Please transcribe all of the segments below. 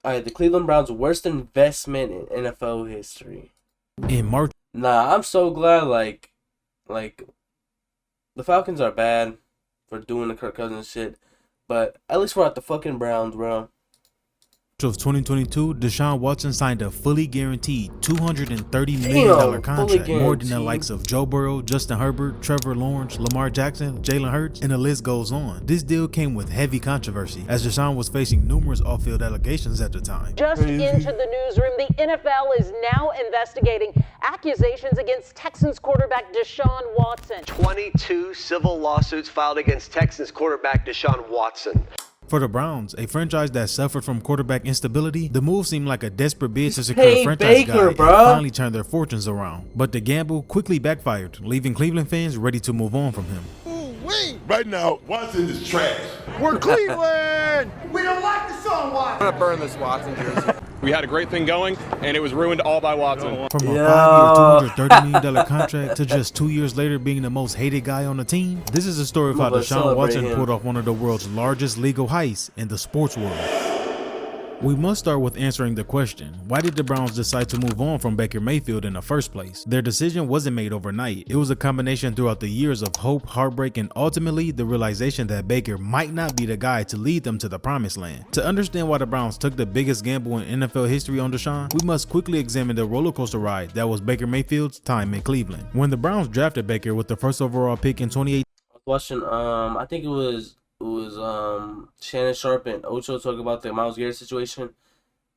All right, the Cleveland Browns' worst investment in NFL history. In March. Nah, I'm so glad. Like the Falcons are bad for doing the Kirk Cousins shit, but at least we're at the fucking Browns, bro. Of 2022, Deshaun Watson signed a fully guaranteed $230 million contract, more than the likes of Joe Burrow, Justin Herbert, Trevor Lawrence, Lamar Jackson, Jalen Hurts, and the list goes on. This deal came with heavy controversy, as Deshaun was facing numerous off-field allegations at the time. Just into the newsroom, the NFL is now investigating accusations against Texans quarterback Deshaun Watson. 22 civil lawsuits filed against Texans quarterback Deshaun Watson. For the Browns, a franchise that suffered from quarterback instability, the move seemed like a desperate bid to secure a franchise guy and finally turn their fortunes around. But the gamble quickly backfired, leaving Cleveland fans ready to move on from him. Right now, Watson is trash. We're Cleveland! We don't like the song Watson. I'm gonna burn this Watson jersey. We had a great thing going, and it was ruined all by Watson. From a 5-year, $230 million contract to just 2 years later being the most hated guy on the team, this is a story of how Deshaun Watson pulled off one of the world's largest legal heists in the sports world. We must start with answering the question, why did the Browns decide to move on from Baker Mayfield in the first place? Their decision wasn't made overnight. It was a combination throughout the years of hope, heartbreak, and ultimately the realization that Baker might not be the guy to lead them to the promised land. To understand why the Browns took the biggest gamble in NFL history on Deshaun, we must quickly examine the roller coaster ride that was Baker Mayfield's time in Cleveland. When the Browns drafted Baker with the first overall pick in 2018, I think it was Shannon Sharp and Ocho talking about the Myles Garrett situation.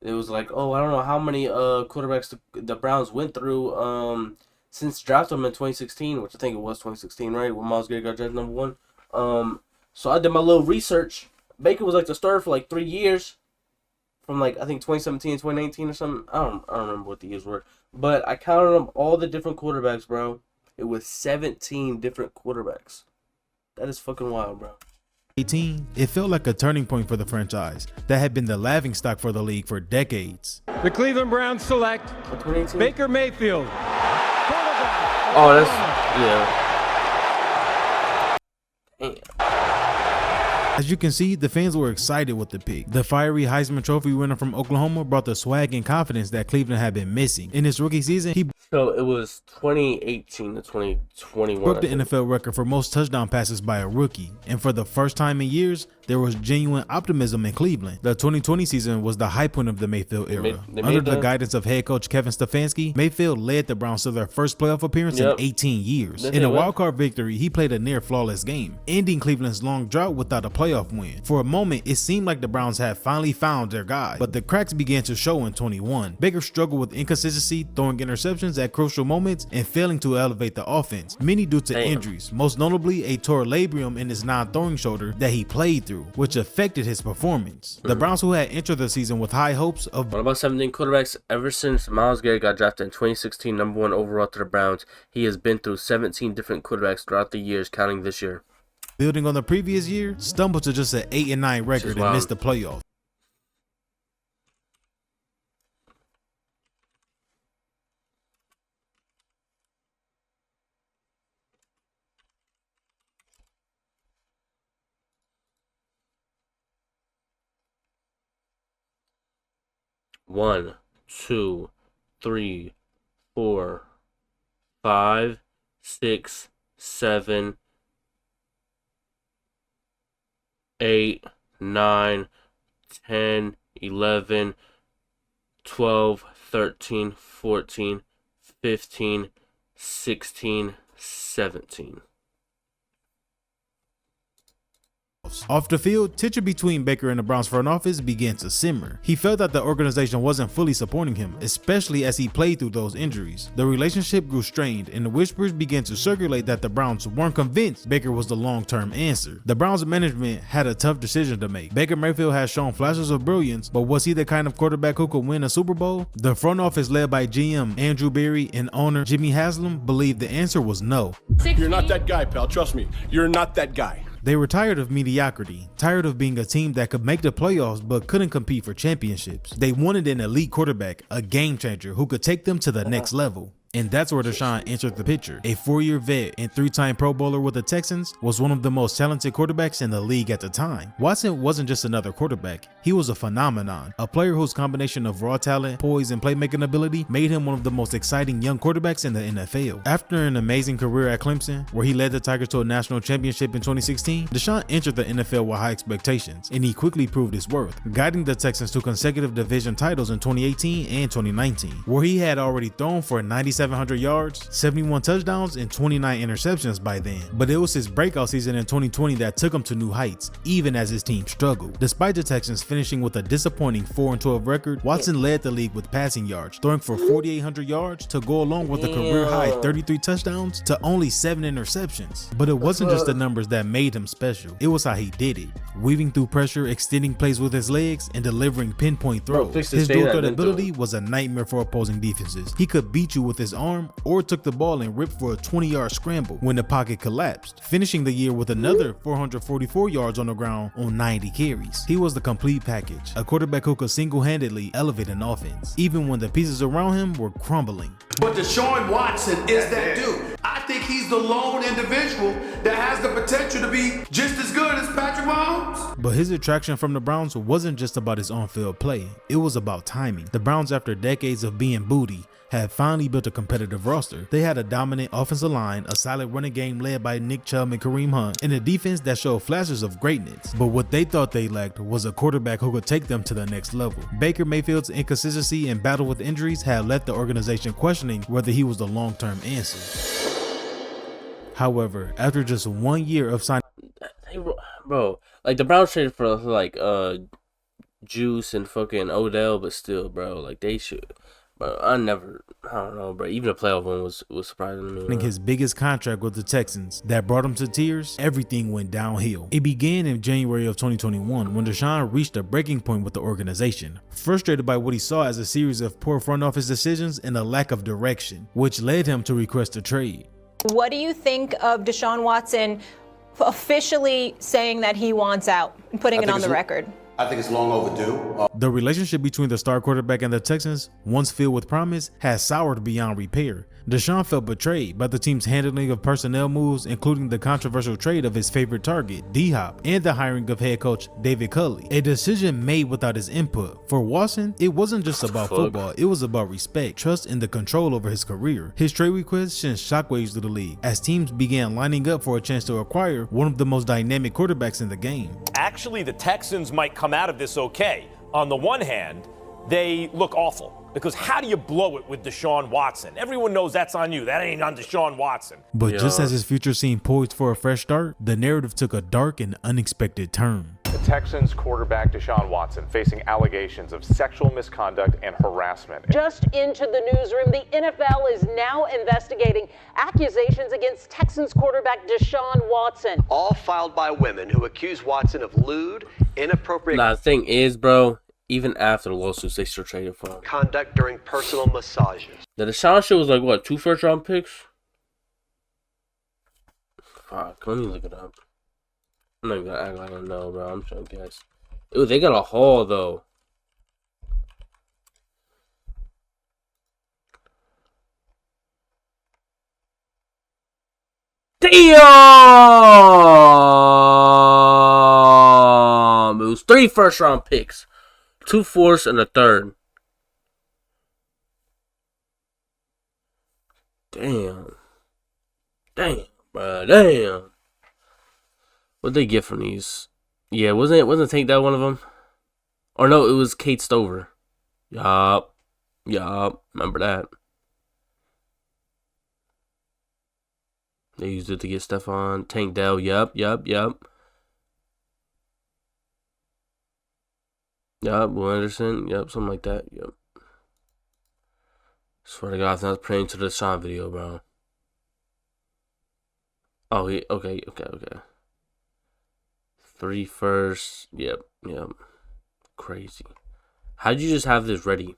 It was like, oh, I don't know how many quarterbacks the Browns went through since drafting him in 2016, which I think it was 2016, right, when Myles Garrett got drafted number 1. So I did my little research. Baker was like the starter for like 3 years, from like I think 2017 and 2019 or something. I don't remember what the years were, but I counted them all the different quarterbacks, bro. It was 17 different quarterbacks. That is fucking wild, bro. It felt like a turning point for the franchise that had been the laughingstock for the league for decades. The Cleveland Browns select Baker Mayfield. Oh, that's, yeah. As you can see, the fans were excited with the pick. The fiery Heisman Trophy winner from Oklahoma brought the swag and confidence that Cleveland had been missing. In his rookie season, he So it was 2018 to 2021. broke the NFL record for most touchdown passes by a rookie, and for the first time in years, there was genuine optimism in Cleveland. The 2020 season was the high point of the Mayfield era. Under the guidance of head coach Kevin Stefanski, Mayfield led the Browns to their first playoff appearance in 18 years. In a wildcard victory, he played a near-flawless game, ending Cleveland's long drought without a playoff win. For a moment, it seemed like the Browns had finally found their guy, but the cracks began to show in 21. Baker struggled with inconsistency, throwing interceptions at crucial moments, and failing to elevate the offense, many due to injuries, most notably a torn labrum in his non-throwing shoulder that he played through, which affected his performance. The Browns, who had entered the season with high hopes of... What about 17 quarterbacks? Ever since Myles Garrett got drafted in 2016, number 1 overall to the Browns, he has been through 17 different quarterbacks throughout the years, counting this year. Building on the previous year, stumbled to just an 8-9 record and missed the playoffs. One, 2, 3, 4, 5, 6, 7, 8, 9, 10, 11, 12, 13, 14, 15, 16, 17. Off the field, tension between Baker and the Browns front office began to simmer. He felt that the organization wasn't fully supporting him, especially as he played through those injuries. The relationship grew strained, and the whispers began to circulate that the Browns weren't convinced Baker was the long-term answer. The Browns management had a tough decision to make. Baker Mayfield had shown flashes of brilliance, but was he the kind of quarterback who could win a Super Bowl? The front office, led by GM Andrew Berry and owner Jimmy Haslam, believed the answer was no. You're not that guy, pal. Trust me. You're not that guy. They were tired of mediocrity, tired of being a team that could make the playoffs but couldn't compete for championships. They wanted an elite quarterback, a game changer who could take them to the next level. And that's where Deshaun entered the picture. A 4-year vet and 3-time Pro Bowler with the Texans, was one of the most talented quarterbacks in the league at the time. Watson wasn't just another quarterback, he was a phenomenon, a player whose combination of raw talent, poise, and playmaking ability made him one of the most exciting young quarterbacks in the NFL. After an amazing career at Clemson, where he led the Tigers to a national championship in 2016, Deshaun entered the NFL with high expectations, and he quickly proved his worth, guiding the Texans to consecutive division titles in 2018 and 2019, where he had already thrown for 9,700 yards, 71 touchdowns, and 29 interceptions by then. But it was his breakout season in 2020 that took him to new heights, even as his team struggled. Despite the Texans finishing with a disappointing 4-12 record, Watson led the league with passing yards, throwing for 4,800 yards to go along with a career-high 33 touchdowns to only 7 interceptions. But it wasn't just the numbers that made him special, it was how he did it. Weaving through pressure, extending plays with his legs, and delivering pinpoint throws. His dual threat ability was a nightmare for opposing defenses. He could beat you with his arm or took the ball and ripped for a 20-yard scramble when the pocket collapsed, finishing the year with another 444 yards on the ground on 90 carries. He was the complete package, a quarterback who could single-handedly elevate an offense, even when the pieces around him were crumbling. But Deshaun Watson is that dude. I think he's the lone individual that has the potential to be just as good as Patrick Mahomes. But his attraction from the Browns wasn't just about his on-field play, it was about timing. The Browns, after decades of being booty, had finally built a competitive roster. They had a dominant offensive line, a solid running game led by Nick Chubb and Kareem Hunt, and a defense that showed flashes of greatness. But what they thought they lacked was a quarterback who could take them to the next level. Baker Mayfield's inconsistency and battle with injuries had left the organization questioning whether he was the long-term answer. However, after just 1 year of signing, bro, like the Browns traded for like Juice and fucking Odell, but still, bro, like they should. Bro, I don't know, bro. Even a playoff one was surprising to me. His biggest contract with the Texans that brought him to tears, everything went downhill. It began in January of 2021 when Deshaun reached a breaking point with the organization, frustrated by what he saw as a series of poor front office decisions and a lack of direction, which led him to request a trade. What do you think of Deshaun Watson officially saying that he wants out and putting it on the record? I think it's long overdue. The relationship between the star quarterback and the Texans, once filled with promise, has soured beyond repair. Deshaun felt betrayed by the team's handling of personnel moves, including the controversial trade of his favorite target, D-Hop, and the hiring of head coach David Culley, a decision made without his input. For Watson, it wasn't just about football, it was about respect, trust, and the control over his career. His trade request sent shockwaves through the league as teams began lining up for a chance to acquire one of the most dynamic quarterbacks in the game. Actually, the Texans might come out of this okay. On the one hand, they look awful. Because how do you blow it with Deshaun Watson? Everyone knows that's on you. That ain't on Deshaun Watson. But just as his future seemed poised for a fresh start, the narrative took a dark and unexpected turn. The Texans quarterback Deshaun Watson facing allegations of sexual misconduct and harassment. Just into the newsroom, the NFL is now investigating accusations against Texans quarterback Deshaun Watson. All filed by women who accuse Watson of lewd, inappropriate the thing is, bro, even after the lawsuits, they still traded for him. Conduct during personal massages. The Deshaun shit was like, what, 2 first-round picks? Fuck, let me look it up. I'm not even gonna act like I know, bro. I'm trying to guess. Ooh, they got a haul, though. Damn! It was 3 first-round picks. 2 fourths and a third. Damn, bro. Damn. What'd they get from these? Yeah, wasn't Tank that one of them? Or no, it was Kate Stover. Yup. Remember that. They used it to get Stephon. Tank Dell. Yup. Yup, Will Anderson. Yup, something like that. Yup. Swear to God, I think I was praying to the Sean video, bro. Oh, okay. 3 firsts. Yep. Crazy. How'd you just have this ready?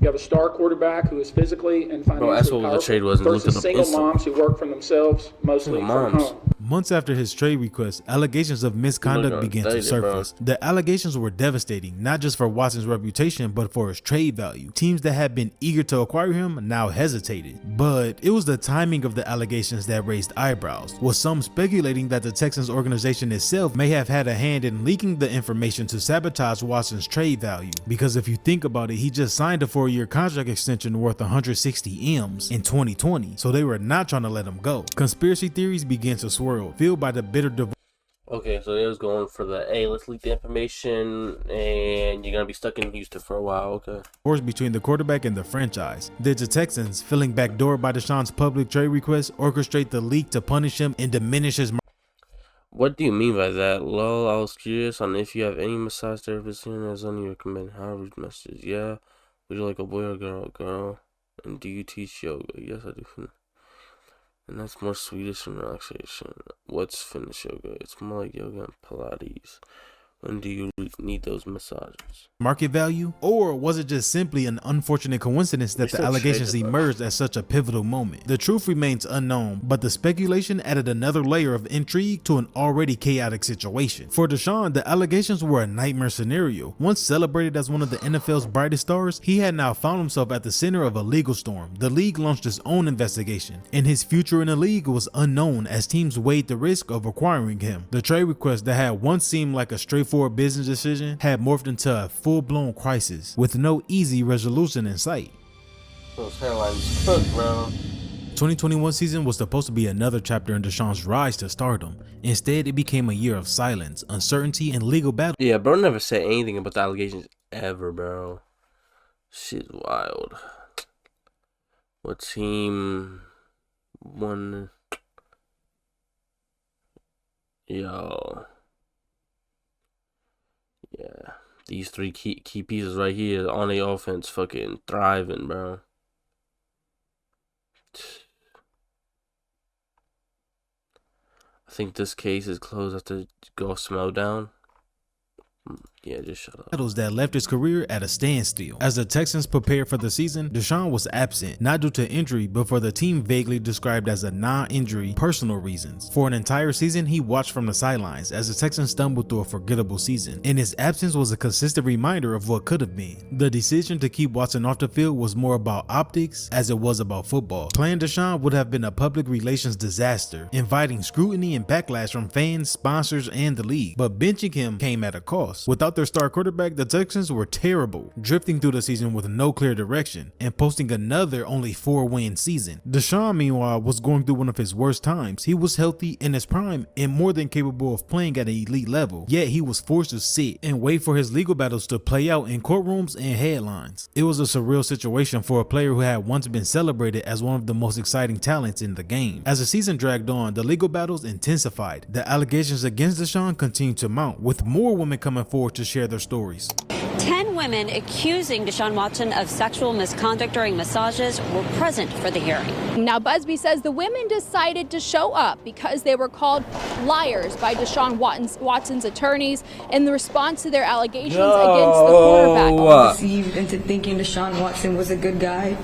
You have a star quarterback who is physically and financially powerful. Bro, that's what the trade was. Versus single moms who work for themselves, mostly from home. Months after his trade request, allegations of misconduct began to surface. The allegations were devastating, not just for Watson's reputation, but for his trade value. Teams that had been eager to acquire him now hesitated. But it was the timing of the allegations that raised eyebrows, with some speculating that the Texans organization itself may have had a hand in leaking the information to sabotage Watson's trade value. Because if you think about it, he just signed a 4-year contract extension worth 160 M's in 2020, so they were not trying to let him go. Conspiracy theories began to swirl, fueled by the bitter divorce. Okay, so they was going for the, hey, let's leak the information and you're gonna be stuck in Houston for a while. Okay. Between the quarterback and the franchise. Did the Texans, feeling backdoored by Deshaun's public trade request, orchestrate the leak to punish him and diminish his? What do you mean by that? Lol, I was curious on if you have any massage therapist here as on your recommend. How messages? Yeah. Would you like a boy or girl? Girl. And do you teach yoga? Yes, I do. And that's more Swedish and relaxation. What's Finnish yoga? It's more like yoga and Pilates. When do you need those massages? Market value? Or was it just simply an unfortunate coincidence that the allegations emerged at such a pivotal moment? The truth remains unknown, but the speculation added another layer of intrigue to an already chaotic situation. For Deshaun, the allegations were a nightmare scenario. Once celebrated as one of the NFL's brightest stars, he had now found himself at the center of a legal storm. The league launched its own investigation, and his future in the league was unknown as teams weighed the risk of acquiring him. The trade request that had once seemed like a straightforward business decision had morphed into a full-blown crisis with no easy resolution in sight. Those hairlines cook, bro. 2021 season was supposed to be another chapter in Deshaun's rise to stardom. Instead, it became a year of silence, uncertainty, and legal battle. Yeah, bro never said anything about the allegations ever, bro. Shit's wild. What team won? Yo. Yeah, these three key pieces right here on the offense fucking thriving, bro. I think this case is closed after Golf Smelldown. Yeah, just shut up. Battles that left his career at a standstill. As the Texans prepared for the season, Deshaun was absent, not due to injury, but for the team vaguely described as a non-injury personal reasons. For an entire season, he watched from the sidelines as the Texans stumbled through a forgettable season, and his absence was a consistent reminder of what could have been. The decision to keep Watson off the field was more about optics as it was about football. Playing Deshaun would have been a public relations disaster, inviting scrutiny and backlash from fans, sponsors, and the league. But benching him came at a cost. Without their star quarterback, the Texans were terrible, drifting through the season with no clear direction and posting another only 4-win season. Deshaun, meanwhile, was going through one of his worst times. He was healthy, in his prime, and more than capable of playing at an elite level, yet he was forced to sit and wait for his legal battles to play out in courtrooms and headlines. It was a surreal situation for a player who had once been celebrated as one of the most exciting talents in the game. As the season dragged on, the legal battles intensified. The allegations against Deshaun continued to mount, with more women coming forward to share their stories. 10 women accusing Deshaun Watson of sexual misconduct during massages were present for the hearing. Now, Busby says the women decided to show up because they were called liars by Deshaun Watson's attorneys in the response to their allegations against the quarterback. Deceived into thinking Deshaun Watson was a good guy.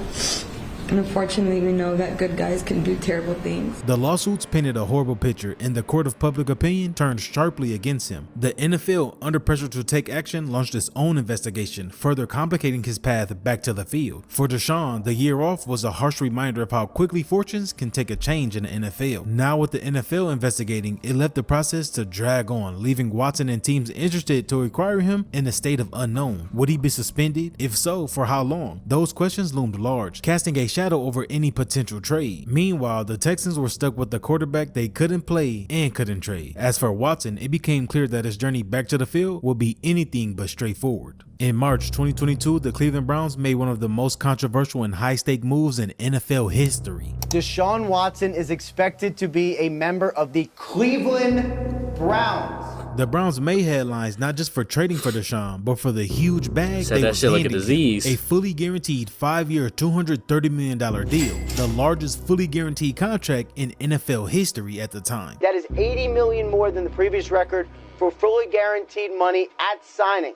And unfortunately, we know that good guys can do terrible things. The lawsuits painted a horrible picture, and the court of public opinion turned sharply against him. The NFL, under pressure to take action, launched its own investigation, further complicating his path back to the field. For Deshaun, the year off was a harsh reminder of how quickly fortunes can take a change in the NFL. Now with the NFL investigating, it left the process to drag on, leaving Watson and teams interested to acquire him in a state of unknown. Would he be suspended? If so, for how long? Those questions loomed large, casting a shadow over any potential trade. Meanwhile, the Texans were stuck with the quarterback they couldn't play and couldn't trade. As for Watson, it became clear that his journey back to the field would be anything but straightforward. In March 2022, the Cleveland Browns made one of the most controversial and high-stake moves in NFL history. Deshaun Watson is expected to be a member of the Cleveland Browns. The Browns made headlines not just for trading for Deshaun, but for the huge bag Said they that was shit like a handing disease. him. A fully guaranteed 5-year, $230 million deal, the largest fully guaranteed contract in NFL history at the time. That is $80 million more than the previous record for fully guaranteed money at signing.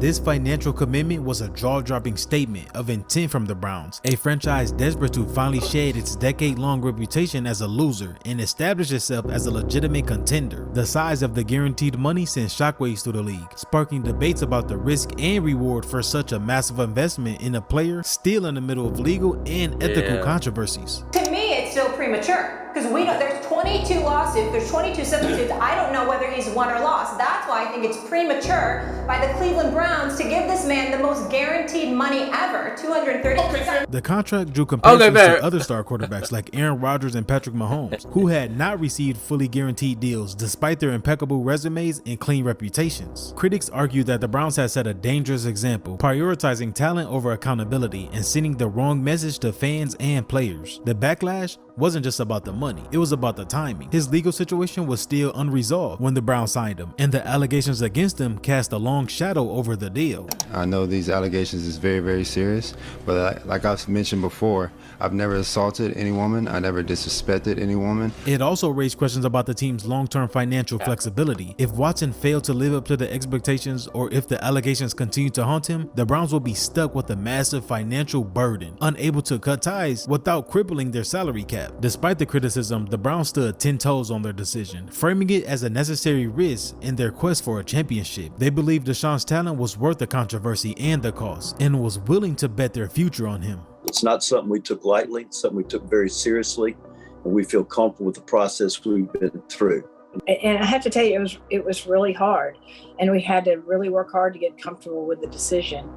This financial commitment was a jaw-dropping statement of intent from the Browns, a franchise desperate to finally shed its decade-long reputation as a loser and establish itself as a legitimate contender. The size of the guaranteed money sent shockwaves through the league, sparking debates about the risk and reward for such a massive investment in a player still in the middle of legal and ethical controversies. To me, it's still premature because we don't. There's 22 lawsuits. There's 22 civil suits. I don't know whether he's won or lost. That's why I think it's premature by the Cleveland Browns to give this man the most guaranteed money ever, $230. The contract drew comparisons to other star quarterbacks like Aaron Rodgers and Patrick Mahomes, who had not received fully guaranteed deals despite their impeccable resumes and clean reputations. Critics argue that the Browns had set a dangerous example, prioritizing talent over accountability and sending the wrong message to fans and players. The backlash wasn't just about the money, it was about the timing. His legal situation was still unresolved when the Browns signed him, and the allegations against him cast a long shadow over the deal. I know these allegations is very, very serious, but like I've mentioned before, I've never assaulted any woman, I never disrespected any woman. It also raised questions about the team's long-term financial flexibility. If Watson failed to live up to the expectations, or if the allegations continue to haunt him, the Browns will be stuck with a massive financial burden, unable to cut ties without crippling their salary cap. Despite the criticism, the Browns stood 10 toes on their decision, framing it as a necessary risk in their quest for a championship. They believed Deshaun's talent was worth the controversy and the cost, and was willing to bet their future on him. It's not something we took lightly, it's something we took very seriously, and we feel comfortable with the process we've been through. And I have to tell you, it was really hard, and we had to really work hard to get comfortable with the decision.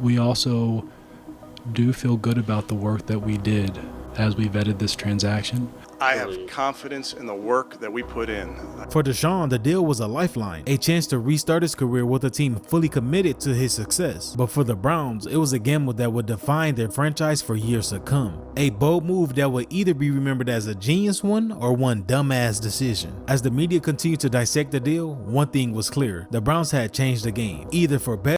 We also do feel good about the work that we did as we vetted this transaction. I have confidence in the work that we put in. For Deshaun, the deal was a lifeline, a chance to restart his career with a team fully committed to his success. But for the Browns, it was a gamble that would define their franchise for years to come. A bold move that would either be remembered as a genius one or one dumbass decision. As the media continued to dissect the deal, one thing was clear: the Browns had changed the game, either for better.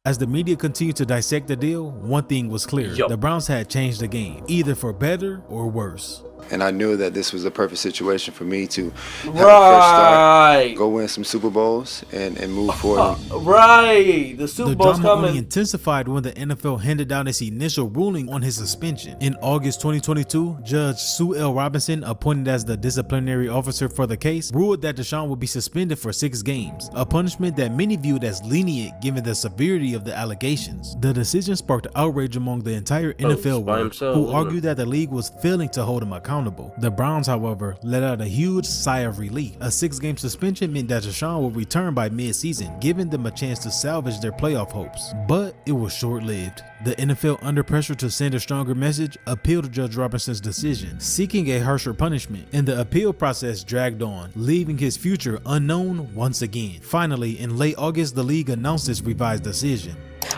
As the media continued to dissect the deal, one thing was clear: the Browns had changed the game, either for better or worse. And I knew that this was a perfect situation for me to have a fresh start, go win some Super Bowls, and move forward. The Super Bowl's drama coming. only intensified when the NFL handed down its initial ruling on his suspension. In August 2022, Judge Sue L. Robinson, appointed as the disciplinary officer for the case, ruled that Deshaun would be suspended for 6 games, a punishment that many viewed as lenient given the severity of the allegations. The decision sparked outrage among the entire NFL world, who argued that the league was failing to hold him accountable. The Browns, however, let out a huge sigh of relief. A 6-game suspension meant that Deshaun would return by mid-season, giving them a chance to salvage their playoff hopes. But it was short-lived. The NFL, under pressure to send a stronger message, appealed Judge Robinson's decision, seeking a harsher punishment, and the appeal process dragged on, leaving his future unknown once again. Finally, in late August, the league announced its revised decision.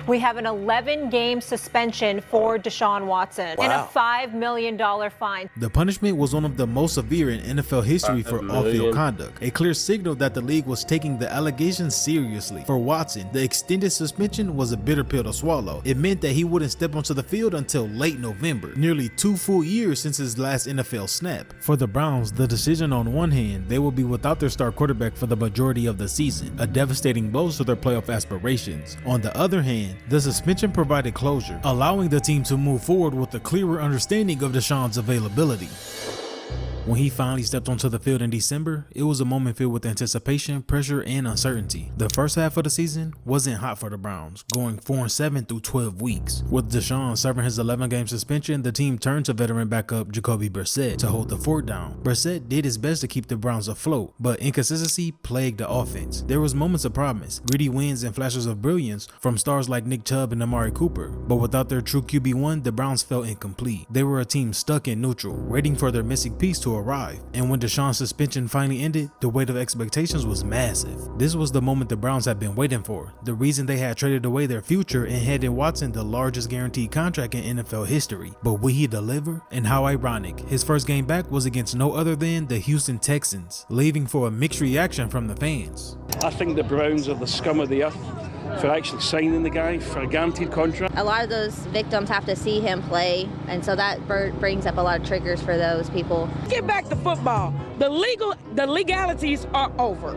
We have an 11-game suspension for Deshaun Watson and a $5 million fine. The punishment was one of the most severe in NFL history for off-field conduct, a clear signal that the league was taking the allegations seriously. For Watson, the extended suspension was a bitter pill to swallow. It meant that he wouldn't step onto the field until late November, nearly 2 full years since his last NFL snap. For the Browns, the decision, on one hand, they will be without their star quarterback for the majority of the season, a devastating blow to their playoff aspirations. On the other hand, the suspension provided closure, allowing the team to move forward with a clearer understanding of Deshaun's availability. When he finally stepped onto the field in December, it was a moment filled with anticipation, pressure, and uncertainty. The first half of the season wasn't hot for the Browns, going 4-7 through 12 weeks. With Deshaun serving his 11-game suspension, the team turned to veteran backup Jacoby Brissett to hold the fort down. Brissett did his best to keep the Browns afloat, but inconsistency plagued the offense. There was moments of promise, gritty wins, and flashes of brilliance from stars like Nick Chubb and Amari Cooper, but without their true QB1, the Browns felt incomplete. They were a team stuck in neutral, waiting for their missing piece to arrive. And when Deshaun's suspension finally ended, the weight of expectations was massive. This was the moment the Browns had been waiting for, the reason they had traded away their future and handed Watson the largest guaranteed contract in NFL history. But will he deliver? And how ironic, his first game back was against no other than the Houston Texans, leaving for a mixed reaction from the fans. I think the Browns are the scum of the earth for actually signing the guy for a guaranteed contract. A lot of those victims have to see him play, and so that brings up a lot of triggers for those people. Get back to football. The legalities are over.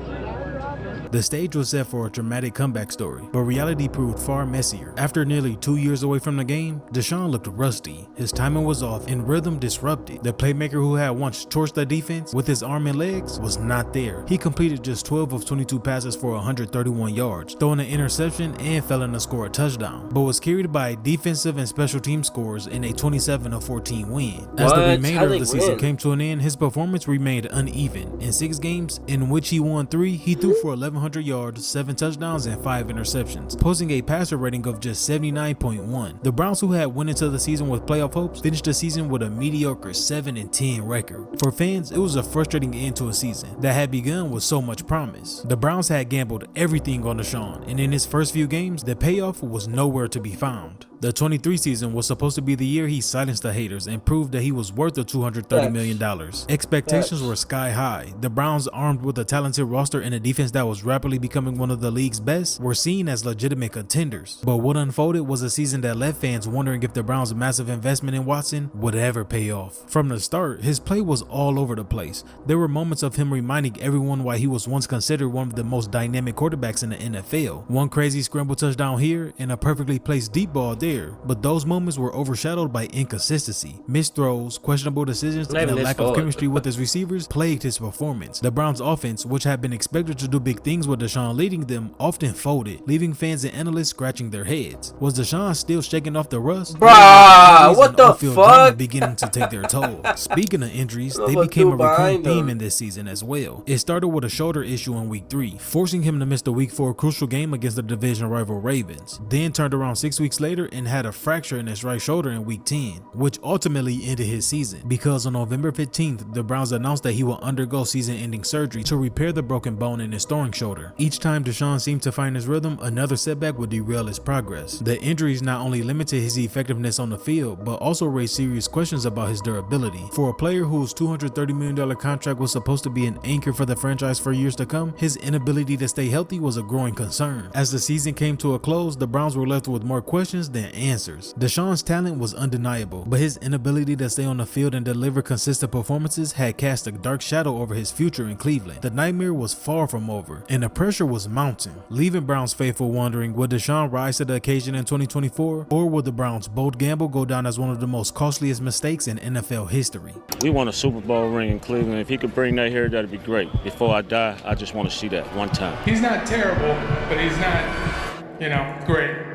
The stage was set for a dramatic comeback story, but reality proved far messier. After nearly 2 years away from the game, Deshaun looked rusty. His timing was off and rhythm disrupted. The playmaker who had once torched the defense with his arm and legs was not there. He completed just 12 of 22 passes for 131 yards, throwing an interception and failing to score a touchdown, but was carried by defensive and special team scores in a 27-14 win. As the remainder of the season came to an end, his performance remained uneven. In 6 games, in which he won 3, he threw for 1,100 yards, 7 touchdowns, and 5 interceptions, posting a passer rating of just 79.1. The Browns, who had went into the season with playoff hopes, finished the season with a mediocre 7-10 record. For fans, it was a frustrating end to a season that had begun with so much promise. The Browns had gambled everything on Deshaun, and in his first few games, the payoff was nowhere to be found. The 23 season was supposed to be the year he silenced the haters and proved that he was worth the $230 million. Expectations were sky high. The Browns, armed with a talented roster and a defense that was rapidly becoming one of the league's best, were seen as legitimate contenders. But what unfolded was a season that left fans wondering if the Browns' massive investment in Watson would ever pay off. From the start, his play was all over the place. There were moments of him reminding everyone why he was once considered one of the most dynamic quarterbacks in the NFL. One crazy scramble touchdown here and a perfectly placed deep ball there. But those moments were overshadowed by inconsistency. Missed throws, questionable decisions, and a lack of chemistry with his receivers plagued his performance. The Browns' offense, which had been expected to do big things with Deshaun leading them, often folded, leaving fans and analysts scratching their heads. Was Deshaun still shaking off the rust? Bruh, what the fuck? Beginning to take their toll. Speaking of injuries, they became a recurring theme in this season as well. It started with a shoulder issue in week 3, forcing him to miss the week 4 crucial game against the division rival Ravens. Then turned around 6 weeks later and had a fracture in his right shoulder in week 10, which ultimately ended his season because on November 15th, the Browns announced that he will undergo season-ending surgery to repair the broken bone in his throwing shoulder. Each time Deshaun seemed to find his rhythm, another setback would derail his progress. The injuries not only limited his effectiveness on the field, but also raised serious questions about his durability. For a player whose $230 million contract was supposed to be an anchor for the franchise for years to come, his inability to stay healthy was a growing concern. As the season came to a close, the Browns were left with more questions than answers. Deshaun's talent was undeniable, but his inability to stay on the field and deliver consistent performances had cast a dark shadow over his future in Cleveland. The nightmare was far from over, and the pressure was mounting, leaving Browns faithful wondering, would Deshaun rise to the occasion in 2024, or would the Browns' bold gamble go down as one of the most costliest mistakes in NFL history? We won a Super Bowl ring in Cleveland. If he could bring that here, that'd be great. Before I die, I just want to see that one time. He's not terrible, but he's not, great.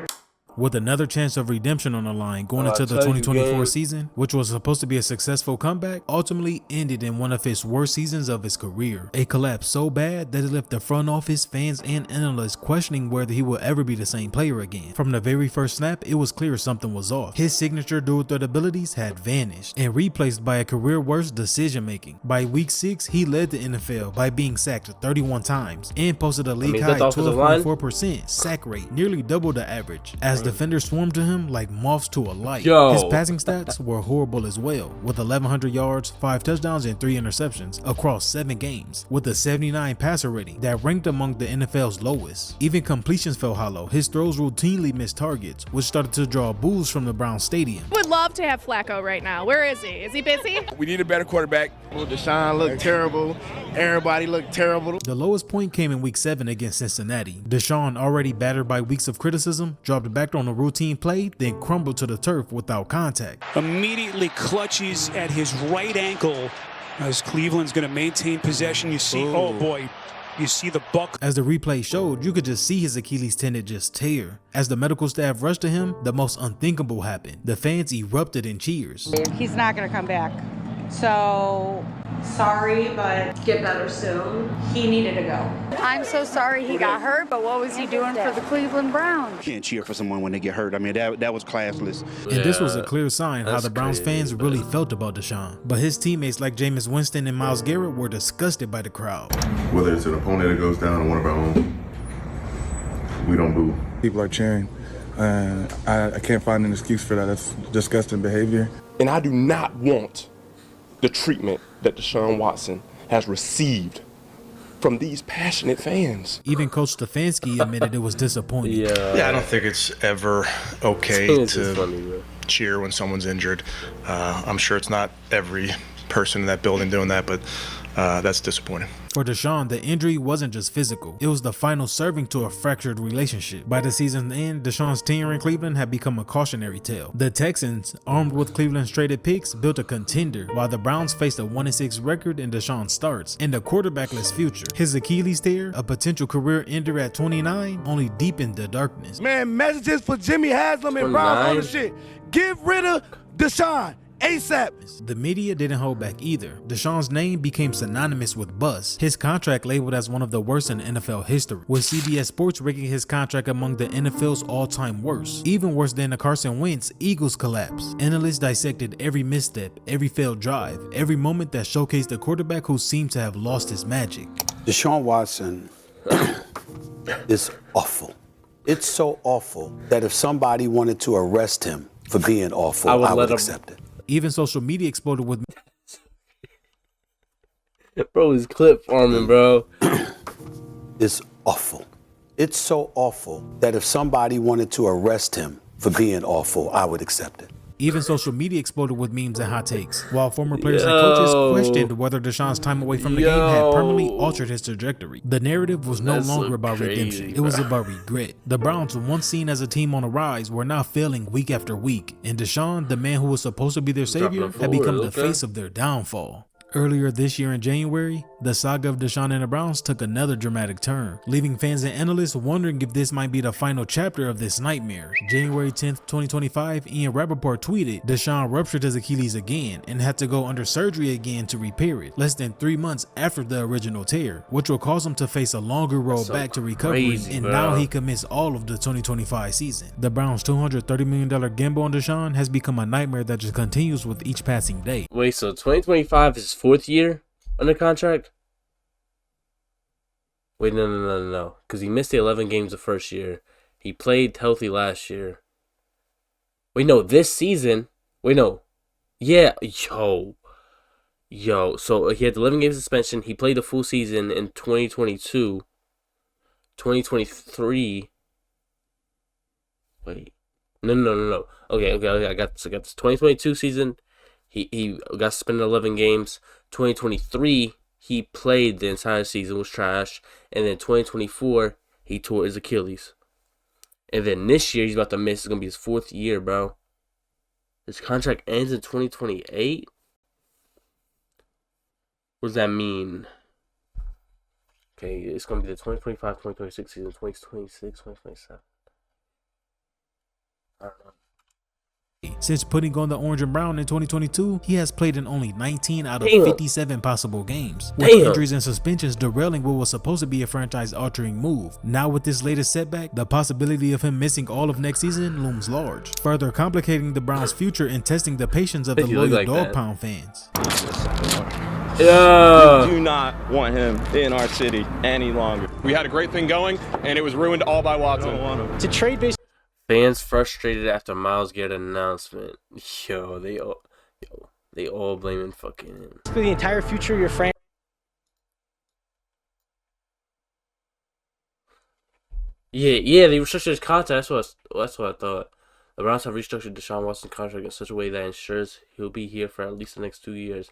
With another chance of redemption on the line going into the 2024 season, which was supposed to be a successful comeback, ultimately ended in one of his worst seasons of his career. A collapse so bad that it left the front office, fans, and analysts questioning whether he will ever be the same player again. From the very first snap, it was clear something was off. His signature dual threat abilities had vanished and replaced by a career-worst decision-making. By week 6, he led the NFL by being sacked 31 times and posted a league-high 12.4% sack rate, nearly double the average, as defenders swarmed to him like moths to a light. His passing stats were horrible as well, with 1,100 yards, 5 touchdowns, and 3 interceptions across 7 games, with a 79 passer rating that ranked among the NFL's lowest. Even completions fell hollow. His throws routinely missed targets, which started to draw boos from the Browns stadium. Would love to have Flacco right now. Where is he? Is he busy? We need a better quarterback. Well, Deshaun looked terrible. Everybody looked terrible. The lowest point came in week 7 against Cincinnati. Deshaun, already battered by weeks of criticism, dropped back on a routine play, then crumbled to the turf without contact. Immediately clutches at his right ankle as Cleveland's going to maintain possession. You see, oh boy, you see the buck. As the replay showed, you could just see his Achilles tendon just tear. As the medical staff rushed to him, the most unthinkable happened. The fans erupted in cheers. He's not going to come back. So sorry, but get better soon. He needed to go. I'm so sorry he got hurt, but what was he doing for the Cleveland Browns? You can't cheer for someone when they get hurt. I mean, that was classless. And this was a clear sign how the Browns fans really felt about Deshaun. But his teammates like Jameis Winston and Myles Garrett were disgusted by the crowd. Whether it's an opponent that goes down or one of our own, we don't boo. People are cheering. I can't find an excuse for that. That's disgusting behavior. And I do not want the treatment that Deshaun Watson has received from these passionate fans. Even Coach Stefanski admitted it was disappointing. Yeah, I don't think it's ever okay to cheer when someone's injured. I'm sure it's not every person in that building doing that, but that's disappointing. For Deshaun, the injury wasn't just physical. It was the final serving to a fractured relationship. By the season's end, Deshaun's tenure in Cleveland had become a cautionary tale. The Texans, armed with Cleveland's traded picks, built a contender, while the Browns faced a 1-6 record in Deshaun's starts and a quarterbackless future. His Achilles tear, a potential career ender at 29, only deepened the darkness. Man, messages for Jimmy Haslam and Browns ownership. Get rid of Deshaun ASAP. The media didn't hold back either. Deshaun's name became synonymous with bust. His contract labeled as one of the worst in NFL history, with CBS Sports ranking his contract among the NFL's all-time worst. Even worse than the Carson Wentz Eagles collapse. Analysts dissected every misstep, every failed drive, every moment that showcased a quarterback who seemed to have lost his magic. Deshaun Watson is awful. It's so awful that if somebody wanted to arrest him for being awful, I would accept it. Even social media exploded with bro, he's clip farming, bro. It's awful. It's so awful that if somebody wanted to arrest him for being awful, I would accept it. Even social media exploded with memes and hot takes, while former players and coaches questioned whether Deshaun's time away from the game had permanently altered his trajectory. The narrative was no longer about redemption. It was about regret. The Browns, once seen as a team on the rise, were now failing week after week, and Deshaun, the man who was supposed to be their savior, had become the face of their downfall. Earlier this year in January, the saga of Deshaun and the Browns took another dramatic turn, leaving fans and analysts wondering if this might be the final chapter of this nightmare. January 10th, 2025, Ian Rappaport tweeted, Deshaun ruptured his Achilles again and had to go under surgery again to repair it, less than 3 months after the original tear, which will cause him to face a longer road back to recovery, and now he commits all of the 2025 season. The Browns' $230 million gamble on Deshaun has become a nightmare that just continues with each passing day. Wait, so 2025 is 4th year under contract? Wait, no. Because he missed the 11 games the first year. He played healthy last year. Wait, no, this season. Wait, no. Yeah, yo. So he had 11 games suspension. He played the full season in 2022. 2023. Wait. No. Okay. I got this. 2022 season. He got suspended 11 games. 2023, he played the entire season, was trash. And then 2024, he tore his Achilles. And then this year, he's about to miss. It's going to be his 4th year, bro. His contract ends in 2028? What does that mean? Okay, it's going to be the 2025-2026 season, 2026, 2027. I don't know. Since putting on the orange and brown in 2022, he has played in only 19 out of 57 possible games, with injuries and suspensions derailing what was supposed to be a franchise-altering move. Now with this latest setback, the possibility of him missing all of next season looms large, further complicating the Browns' future and testing the patience of the loyal Dog Pound fans. We do not want him in our city any longer. We had a great thing going, and it was ruined all by Watson. To trade base. Fans frustrated after Myles Garrett announcement. They all blaming fucking him. The entire future of your franchise. Yeah, they restructured his contract. That's what I thought. The Browns have restructured Deshaun Watson's contract in such a way that ensures he'll be here for at least the next 2 years.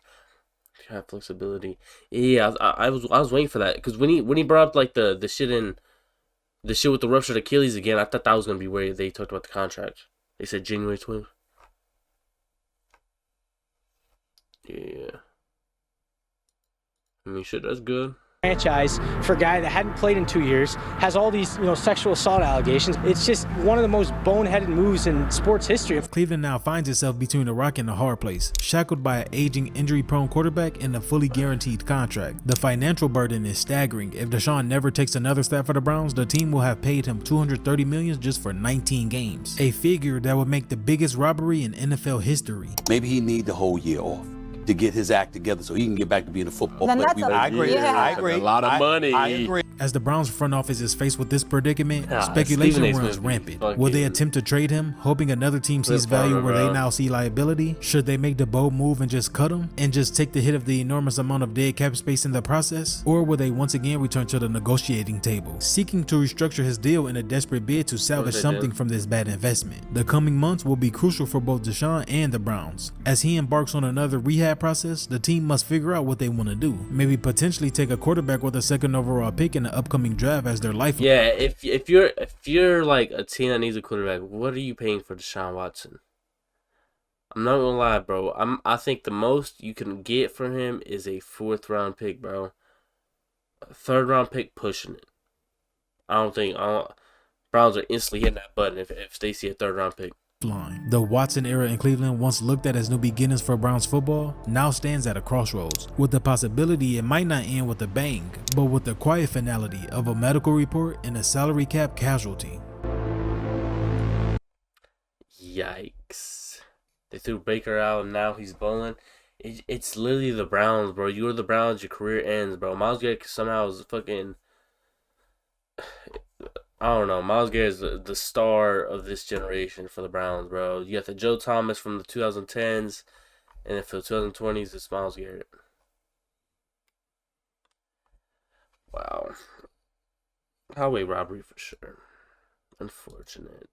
Have flexibility. Yeah, I was waiting for that because when he brought up like the shit in. The shit with the ruptured Achilles again, I thought that was going to be where they talked about the contract. They said January 20th. Yeah. I mean, shit, that's good. Franchise for a guy that hadn't played in 2 years, has all these, sexual assault allegations. It's just one of the most boneheaded moves in sports history. Cleveland now finds itself between a rock and a hard place, shackled by an aging, injury-prone quarterback and a fully guaranteed contract. The financial burden is staggering. If Deshaun never takes another step for the Browns, the team will have paid him $230 million just for 19 games, a figure that would make the biggest robbery in NFL history. Maybe he needs the whole year off to get his act together so he can get back to being a football player. I agree. A lot of money. I agree. As the Browns front office is faced with this predicament, speculation runs rampant. Will they attempt to trade him, hoping another team sees value where they now see liability? Should they make the bold move and just cut him, and just take the hit of the enormous amount of dead cap space in the process? Or will they once again return to the negotiating table, seeking to restructure his deal in a desperate bid to salvage something from this bad investment? The coming months will be crucial for both Deshaun and the Browns. As he embarks on another rehab process, the team must figure out what they want to do. Maybe potentially take a quarterback with a second overall pick in the upcoming draft as their lifeline. Yeah, if you're like a team that needs a quarterback, what are you paying for Deshaun Watson? I'm not gonna lie, bro. I think the most you can get from him is a 4th round pick, bro. A 3rd round pick pushing it. Browns are instantly hitting that button if they see a 3rd round pick. The Watson era in Cleveland, once looked at as new beginnings for Browns football, now stands at a crossroads, with the possibility it might not end with a bang, but with the quiet finality of a medical report and a salary cap casualty. Yikes. They threw Baker out and now he's bowling. It's literally the Browns, bro. You're the Browns, your career ends, bro. Myles Garrett somehow is fucking... I don't know. Myles Garrett is the star of this generation for the Browns, bro. You got the Joe Thomas from the 2010s, and then for the 2020s, it's Myles Garrett. Wow. Highway robbery for sure. Unfortunate.